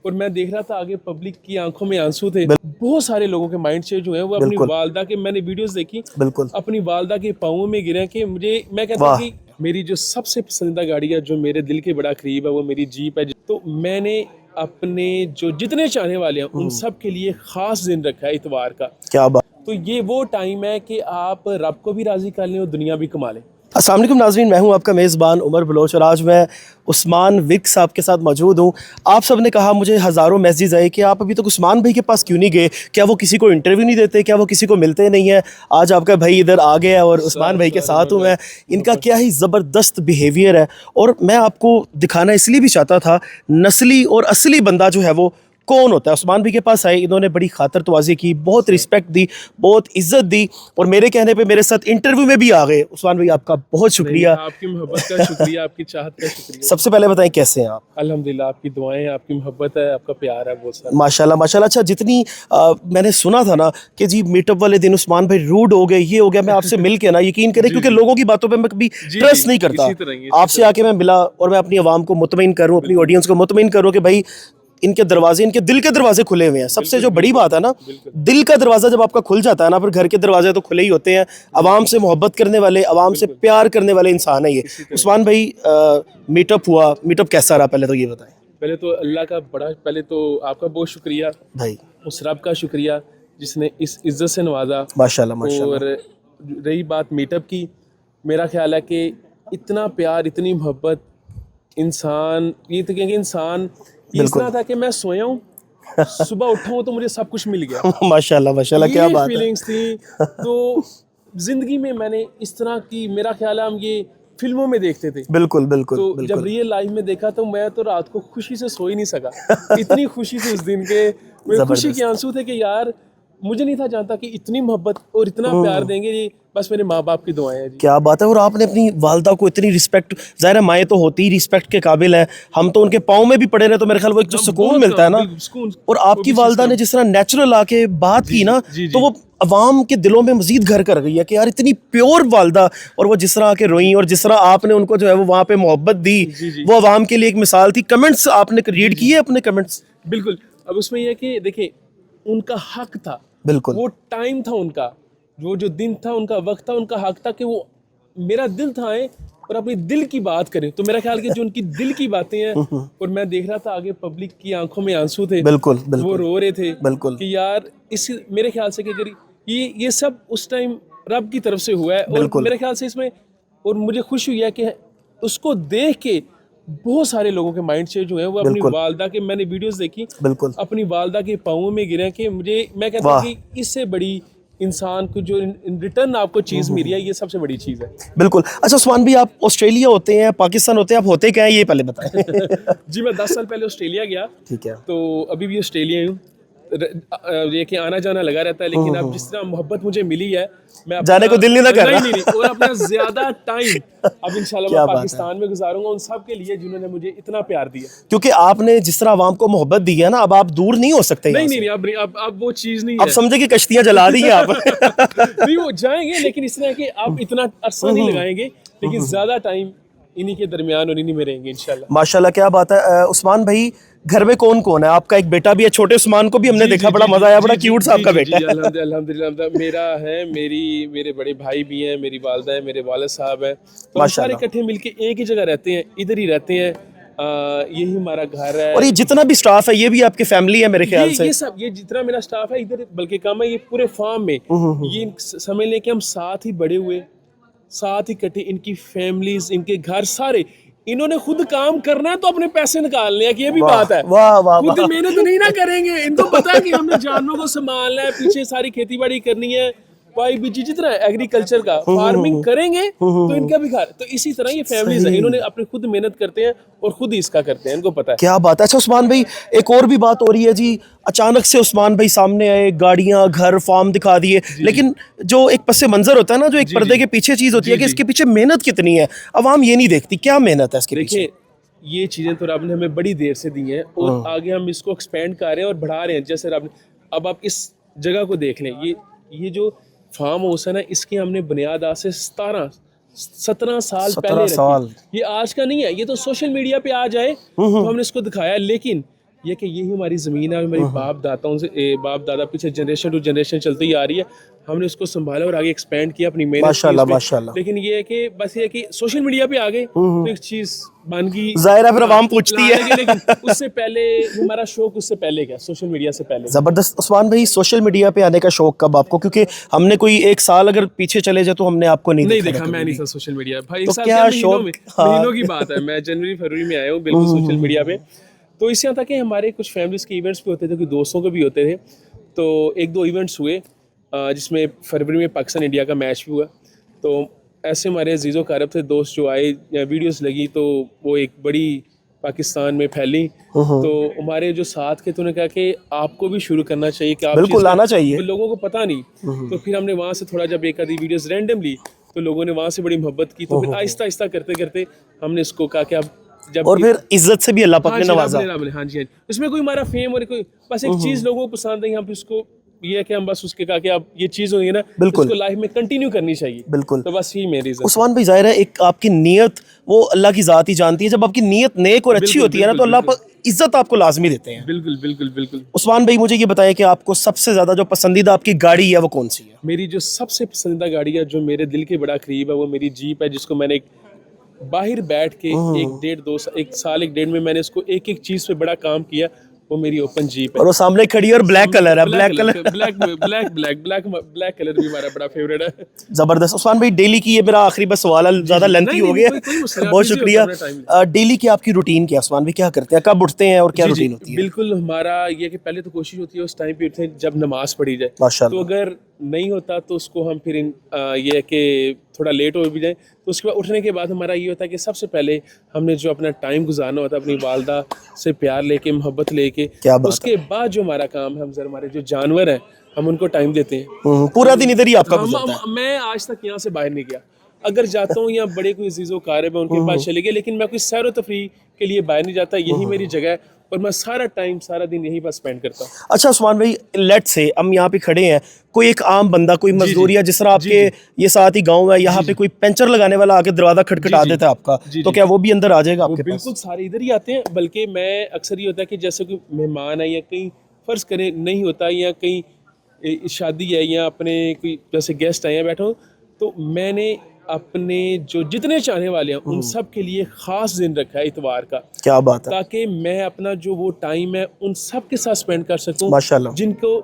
और मैं देख रहा था आगे पब्लिक की आंखों में आंसू थे। बहुत सारे लोगों के माइंड चेंज हुए हैं। वो अपनी वालदा के, मैंने वीडियोस देखी, बिल्कुल अपनी वालदा के पाँवों में गिरे कि मैं कहता हूँ कि मेरी जो सबसे पसंदीदा गाड़ी है, जो मेरे दिल के बड़ा करीब है, वो मेरी जीप है। तो मैंने अपने जो जितने चाहने वाले हैं उन सब के लिए खास दिन रखा है इतवार का। क्या बात। तो ये वो टाइम है कि आप रब को भी राजी कर लें और दुनिया भी कमा लें। अस्सलाम वालेकुम नाज़रीन, मैं हूं आपका मेज़बान उमर बलोच और आज मैं उस्मान विक साहब के साथ मौजूद हूं। आप सब ने कहा, मुझे हज़ारों मैसेज आए कि आप अभी तक उस्मान भाई के पास क्यों नहीं गए, क्या वो किसी को इंटरव्यू नहीं देते, क्या वो किसी को मिलते नहीं हैं। आज आपका भाई इधर आ गया और उस्मान भाई के साथ हूँ मैं। इनका क्या ही ज़बरदस्त बिहेवियर है और मैं आपको दिखाना इसलिए भी चाहता था नस्ली और असली बंदा जो है वो कौन होता है। उस्मान भाई के पास आए, इन्होंने बड़ी खातर तवाज़ी की, बहुत रिस्पेक्ट दी, बहुत इज्जत दी और मेरे कहने पे मेरे साथ इंटरव्यू में भी आ गए। उस्मान भाई आपका बहुत शुक्रिया। आपकी मोहब्बत का शुक्रिया, आपकी चाहत का शुक्रिया। सबसे पहले बताएं कैसे हैं आप? अल्हम्दुलिल्लाह, आपकी दुआएं, आपकी मोहब्बत है, आपका प्यार है बहुत सारा। माशाल्लाह माशाल्लाह। अच्छा, जितनी मैंने सुना था ना कि जी मीटअप वाले दिन उस्मान भाई रूड हो गए, ये हो गया, मैं आपसे मिल के ना यकीन करें क्योंकि लोगों की बातों पे मैं कभी ट्रस्ट नहीं करता। आपसे आके मैं मिला और मैं अपनी आवाम को मुतमईन करूँ, अपनी ऑडियंस को मुतमईन करूँ कि भाई इनके दरवाजे, इनके दिल के दरवाजे खुले हुए हैं। सबसे जो बड़ी बात है ना, दिल का दरवाज़ा जब आपका खुल जाता है ना, फिर घर के दरवाजे तो खुले ही होते हैं। आवाम से मोहब्बत करने वाले, आवाम से प्यार करने वाले इंसान है ये। उस्मान भाई, मीटअप हुआ, मीटअप कैसा रहा पहले तो ये बताएं। पहले तो अल्लाह का बड़ा, पहले तो आपका बहुत शुक्रिया भाई, उस रब का शुक्रिया जिसने इस इज्जत से नवाजा। माशाल्लाह माशाल्लाह। और रही बात मीटअप की, मेरा ख्याल है कि इतना प्यार, इतनी मोहब्बत, इंसान ये तो कहेंगे इंसान इस तरह था कि मैं सोया हूँ, सुबह उठा हूँ तो मुझे सब कुछ मिल गया। माशाल्लाह माशाल्लाह, क्या बात है। फीलिंग्स थी। तो जिंदगी में मैंने इस तरह की, मेरा ख्याल है हम ये फिल्मों में देखते थे। बिल्कुल बिल्कुल तो बिल्कुल। जब रियल लाइफ में देखा तो मैं तो रात को खुशी से सो ही नहीं सका। इतनी खुशी थी उस दिन के, मेरे खुशी के आंसू थे कि यार मुझे नहीं था जानता कि इतनी मोहब्बत और इतना प्यार देंगे ये बस मेरे माँ बाप की दुआएं हैं जी। क्या बात है। और आपने अपनी वालदा को इतनी रिस्पेक्ट, ज़ाहिर है माएँ तो होती ही रिस्पेक्ट के काबिल हैं, हम तो उनके पाँव में भी पड़े रहे तो मेरे ख्याल वो एक जो सुकून मिलता है ना। और आपकी वालदा ने जिस तरह नेचुरल आके बात की ना, तो वो अवाम के दिलों में मजीद घर कर गई है कि यार इतनी प्योर वालदा। और वो जिस तरह आके रोई और जिस तरह आपने उनको जो है वो वहाँ पे मोहब्बत दी, वो अवाम के लिए एक मिसाल थी। कमेंट्स आपने रीड किए अपने कमेंट्स? बिल्कुल। अब उसमें यह है कि देखिए, उनका हक था, बिल्कुल वो टाइम था उनका, वो जो दिन था, उनका वक्त था, उनका हक था कि वो मेरा दिल था आए और अपनी दिल की बात करें। तो मेरा ख्याल कि जो उनकी दिल की बातें हैं, और मैं देख रहा था आगे पब्लिक की आंखों में आंसू थे। बिल्कुल बिल्कुल। वो रो रहे थे बिल्कुल कि यार इस, मेरे ख्याल से कि अगर ये सब उस टाइम रब की तरफ से हुआ है। और मेरे ख्याल से इसमें, और मुझे खुशी हुई है कि उसको देख के बहुत सारे लोगों के माइंड चेंज हुए हैं। वो अपनी वालदा के, मैंने वीडियोस देखी, बिल्कुल अपनी वालदा के पाँवों में गिरे कि मैं कहता हूँ कि इससे बड़ी इंसान को जो इन रिटर्न आपको चीज़ मिली है, ये सबसे बड़ी चीज़ है। बिल्कुल। अच्छा उस्मान भाई, आप ऑस्ट्रेलिया होते हैं, पाकिस्तान होते हैं, आप होते क्या हैं ये पहले बताएं। जी, मैं 10 साल पहले ऑस्ट्रेलिया गया। ठीक है। तो अभी भी ऑस्ट्रेलिया हूँ, ये कि आना जाना लगा रहता है। लेकिन अब जिस तरह मोहब्बत मुझे मिली है, मैं जाने को दिल नहीं ना कर रहा। नहीं, और अपना ज्यादा टाइम अब इंशाल्लाह मैं पाकिस्तान में गुजारूंगा उन सब के लिए जिन्होंने मुझे इतना प्यार दिया। क्योंकि आपने जिस तरह आवाम को मोहब्बत दी है ना, अब आप दूर नहीं हो सकते। नहीं, अब वो चीज नहीं है। अब समझे कि कश्तियां जला दी हैं आप। नहीं, वो जाएंगे, लेकिन इस तरह कि आप इतना अरसा नहीं लगाएंगे, लेकिन ज्यादा टाइम इन्हीं के दरमियान और इन्हीं में रहेंगे इंशाल्लाह। माशाल्लाह, क्या बात है। उस्मान भाई, घर में कौन कौन है? आपका एक बेटा भी है, छोटे उस्मान को भी हमने देखा, बड़ा मजा आया, बड़ा क्यूट सा आपका बेटा है। अल्हम्दुलिल्लाह मेरा है, मेरे बड़े भाई भी हैं, मेरी वालदा है, मेरे वालिद साहब हैं। तो हम सारे इकट्ठे मिलके एक ही जगह रहते हैं, इधर ही रहते हैं। यही हमारा घर है। और ये जितना भी स्टाफ है ये भी आपकी फैमिली है मेरे ख्याल से? ये जितना मेरा स्टाफ है इधर, बल्कि कम है, ये पूरे फार्म में, ये समझ लें कि हम साथ ही बड़े हुए, साथ ही कटे। इनकी फैमिलीज, इनके घर सारे, इन्होंने खुद काम करना है तो अपने पैसे निकालने हैं, कि ये भी बात है। वाह वाह, खुद मेहनत नहीं ना करेंगे, इनको पता है कि हमने जानवरों को संभालना है, पीछे सारी खेती बाड़ी करनी है, वाई बीजी जितना एग्रीकल्चर का फार्मिंग करेंगे तो इनका भी घर। तो इसी तरह ये फैमिलीज है, इन्होंने अपने खुद मेहनत करते हैं और खुद ही इसका करते हैं, इनको पता है। क्या बात है। अच्छा उस्मान भाई, एक और भी बात हो रही है जी, अचानक से उस्मान भाई सामने आए, गाड़ियां, घर, फार्म दिखा दिए, लेकिन जो एक पस मंजर होता है ना, जो एक पर्दे के पीछे चीज होती है कि इसके पीछे मेहनत कितनी है, अवाम ये नहीं देखती। क्या मेहनत है इसके पीछे? देखिए, ये चीजें तो रब ने हमें बड़ी देर से दी हैं और आगे हम इसको एक्सपेंड कर रहे हैं और बढ़ा रहे हैं। जैसे रब ने, अब आप इस जगह को देख लें, ये जो फार्म हाउस है ना, इसकी हमने बुनियाद आज से 17 साल पहले रखी। ये आज का नहीं है, ये तो सोशल मीडिया पे आ जाए तो हमने इसको दिखाया, लेकिन ये कि यही हमारी ज़मीन है, हमारे बाप दादा पीछे जनरेशन टू जनरेशन चलती ही आ रही है। हमने उसको संभाला और आगे एक्सपेंड किया अपनी मेहनत की माशाल्लाह उसमें। माशाल्लाह। लेकिन ये है कि बस ये है कि सोशल मीडिया पे आ गए तो एक चीज़ बन गई, जाहिर है फिर आवाम पूछती है। लेकिन उससे पहले हमारा शौक उससे पहले क्या, सोशल मीडिया से पहले। ज़बरदस्त। उस्मान भाई, सोशल मीडिया पे आने का शौक कब आपको, क्योंकि हमने कोई एक साल अगर पीछे चले जाए तो हमने आपको नहीं देखा, मैं नहीं था सोशल मीडिया भाई। तो एक साल क्या क्या, महीनों शौक- में, हाँ। महीनों की बात है। मैं जनवरी फरवरी में आया हूँ बिल्कुल सोशल मीडिया पे। तो इससे आता कि हमारे कुछ फैमिलीज के इवेंट्स भी होते थे, कुछ दोस्तों के भी होते थे। तो एक दो इवेंट्स हुए जिसमें फरवरी में पाकिस्तान इंडिया का मैच भी हुआ। तो ऐसे हमारे अजीज़ो कारब थे दोस्त जो आए, वीडियोस लगी तो वो एक बड़ी पाकिस्तान में फैली। तो हमारे जो साथ के तो उन्होंने कहा कि आपको भी शुरू करना चाहिए, कि आप बिल्कुल चीज़ आना चाहिए। तो लोगों को पता नहीं। तो फिर हमने वहाँ से थोड़ा जब एक आधी वीडियोस रैंडम ली तो लोगों ने वहाँ से बड़ी मोहब्बत की। तो फिर आहिस्ता आहिस्ता करते करते हमने इसको कहा कि अब जब और फिर इज्जत से भी अल्लाह पाक हाँ ने जी, नवाजा। हाँ जी, हाँ जी। इसमें कोई हमारा फेम और कोई बस एक चीज़ लोगों को पसंद आई, हम फिर उसको ये है कि हम बस उसके कहा कि अब ये चीज़ होगी ना, बिल्कुल। इसको लाइफ में कंटिन्यू करनी चाहिए। बिल्कुल। तो बस यही मेरी रीज़न। उस्मान भाई, जाहिर है एक आपकी नीयत वो अल्लाह की ज़ात ही जानती है। जब आपकी नीयत नेक और अच्छी बिल्कुल, होती है ना तो बिल्कुल, अल्लाह पाक इज्जत आपको लाजमी देते हैं। बिल्कुल बिल्कुल बिल्कुल। उस्मान भाई, मुझे ये बताएं कि आपको सबसे ज़्यादा जो पसंदीदा आपकी गाड़ी है वो कौन सी है? मेरी जो सबसे पसंदीदा गाड़ी है, जो मेरे दिल के बड़ा करीब है, वो मेरी जीप है, जिसको मैंने बाहर बैठ के एक साल एक डेढ़ में मैंने इसको एक एक चीज़ पे बड़ा काम किया। वो मेरी ओपन जीप है और वो सामने खड़ी है और ब्लैक कलर है, ब्लैक कलर। ब्लैक कलर भी हमारा बड़ा फेवरेट है। जबरदस्त। उस्मान भाई, डेली की ये मेरा आखिरी बस सवाल है, ज्यादा लेंथी नहीं, हो नहीं, गया। कोई मसला नहीं, बहुत busy शुक्रिया। होता है, अपना time डेली की आपकी रूटीन क्या है उस्मान भाई, क्या करते हैं, कब उठते हैं और क्या रूटीन होती है? बिल्कुल हमारा ये कि पहले तो कोशिश होती है उस टाइम पे उठे जब नमाज पढ़ी जाए। माशाल्लाह। तो अगर नहीं होता तो उसको हम फिर ये है कि थोड़ा लेट हो भी जाए तो उसके बाद उठने के बाद हमारा ये होता है कि सबसे पहले हमने जो अपना टाइम गुजारना होता है अपनी वालदा से प्यार लेके, मोहब्बत लेके, क्या बात उसके बाद जो हमारा काम है, हम हमारे जो जानवर हैं हम उनको टाइम देते हैं। पूरा दिन इधर ही आपका गुजरता है? मैं आज तक यहाँ से बाहर नहीं गया। अगर जाता हूँ या बड़े कोई अजीज़ो कारब है उनके पास चले गए, लेकिन मैं कोई सैर व तफरीह के लिए बाहर नहीं जाता। यही मेरी जगह है और मैं सारा दिन यहीं पर स्पेंड करता हूँ। अच्छा उस्मान भाई, लेट से हम यहाँ पे खड़े हैं, कोई एक आम बंदा, कोई मजदूर या जिस तरह आपके ये साथ ही गांव है, यहाँ पे कोई पंचर लगाने वाला आके दरवाजा खटखटा देता है आपका, तो क्या वो भी अंदर आ जाएगा आपके पास? बिल्कुल सारे इधर ही आते हैं। बल्कि मैं अक्सर ये होता है कि जैसे कोई मेहमान है या कहीं फर्ज करें नहीं होता या कहीं शादी है या अपने कोई जैसे गेस्ट आए हैं बैठा हूँ, तो मैंने अपने जो जितने चाहने वाले हैं उन सब के लिए ख़ास दिन रखा है इतवार का। क्या बात है। ताकि मैं अपना जो वो टाइम है उन सब के साथ स्पेंड कर सकूं माशाल्लाह। जिनको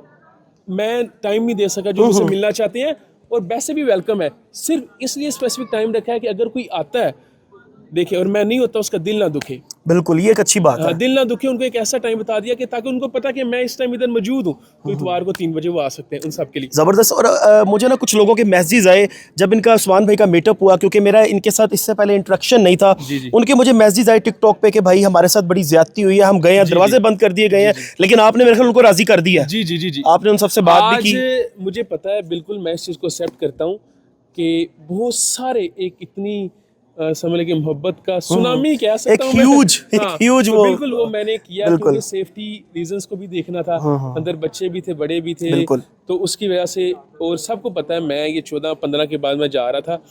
मैं टाइम नहीं दे सका, जो मुझसे मिलना चाहते हैं। और वैसे भी वेलकम है, सिर्फ इसलिए स्पेसिफिक टाइम रखा है कि अगर कोई आता है देखे और मैं नहीं होता उसका दिल ना दुखे। बिल्कुल, ये एक अच्छी बात है। दिल ना दुखे, उनको एक ऐसा टाइम बता दिया कि ताकि उनको पता कि मैं इस टाइम इधर मौजूद हूँ, तो इतवार को 3 बजे वो आ सकते हैं उन सब के लिए। ज़बरदस्त। और मुझे ना कुछ लोगों के मैसेज आए जब इनका उस्मान भाई का मीटअप हुआ, क्योंकि मेरा इनके साथ इससे पहले इंटरेक्शन नहीं था। उनके मुझे मैसेज आए टिकटॉक पे कि भाई हमारे साथ बड़ी ज्यादती हुई है, हम गए हैं, दरवाजे बंद कर दिए गए हैं, लेकिन आपने मेरे ख्याल उनको राजी कर दिया। जी। आपने उन सबसे बात भी की। मुझे पता है, बिल्कुल मैं इस चीज़ को एक्सेप्ट करता हूँ कि बहुत सारे एक इतनी समझ लें कि मोहब्बत का सुनामी कह सकता हूँ, ह्यूज तो वो बिल्कुल वो मैंने किया क्योंकि सेफ्टी रीजंस को भी देखना था। अंदर बच्चे भी थे, बड़े भी थे, तो उसकी वजह से। और सबको पता है मैं ये 14-15 के बाद मैं जा रहा था,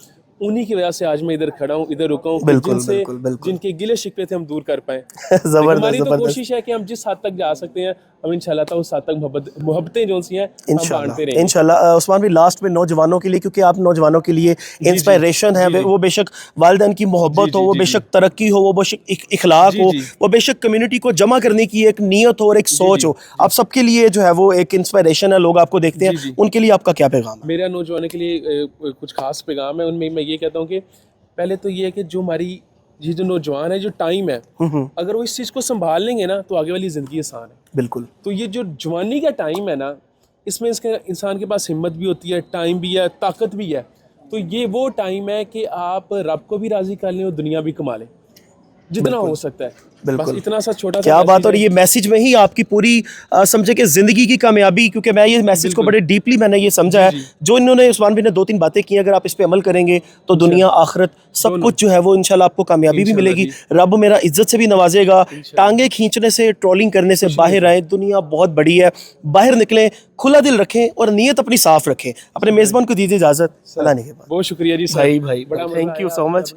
उन्हीं की वजह से आज मैं इधर खड़ा हूँ, इधर रुका हूँ, जिनसे जिनके गिले शिकवे थे हम दूर कर पाए। हमारी तो कोशिश है कि हम जिस हद तक जा सकते हैं हम इंशाल्लाह तो उस हद तक मोहब्बतें जो सी हैं हम बांटते रहेंगे इंशाल्लाह। उस्मान भाई, लास्ट में नौजवानों के लिए, क्योंकि आप नौजवानों के लिए इंस्पायरेशन है, वो बेशक वालिदैन की मोहब्बत हो, वो बेशक तरक्की हो, वो बेशक इखलाक हो, वो बेशक कम्युनिटी को जमा करने की एक नीयत हो और एक सोच हो, आप सबके लिए जो है वो एक इंस्पायरेशन है। लोग आपको देखते हैं, उनके लिए आपका क्या पैगाम है? मेरा नौजवानों के लिए कुछ खास पैगाम है। उनमें मैं ये कहता हूँ कि पहले तो ये है कि जो हमारी ये जो नौजवान है, जो टाइम है, अगर वो इस चीज़ को संभाल लेंगे ना तो आगे वाली ज़िंदगी आसान है। बिल्कुल। तो ये जो जवानी का टाइम है ना, इसमें इसके इंसान के पास हिम्मत भी होती है, टाइम भी है, ताकत भी है। तो ये वो टाइम है कि आप रब को भी राज़ी कर लें और दुनिया भी कमा लें जितना हो सकता है। बस इतना सा छोटा सा क्या बात। और ये मैसेज में ही आपकी पूरी समझे कि जिंदगी की कामयाबी, क्योंकि मैं ये मैसेज को बड़े डीपली मैंने ये समझा है, जो इन्होंने उस्मान भाई ने 2-3 बातें की, अगर आप इस पे अमल करेंगे तो दुनिया आखिरत सब कुछ जो है वो इंशाल्लाह आपको कामयाबी भी मिलेगी, रब मेरा इज्जत से भी नवाजेगा। टांगे खींचने से, ट्रोलिंग करने से बाहर आए, दुनिया बहुत बड़ी है, बाहर निकलें, खुला दिल रखें और नीयत अपनी साफ रखें। अपने मेज़बान को दीजिए इजाज़त। अल्लाह ने। बहुत शुक्रिया जी भाई, थैंक यू सो मच।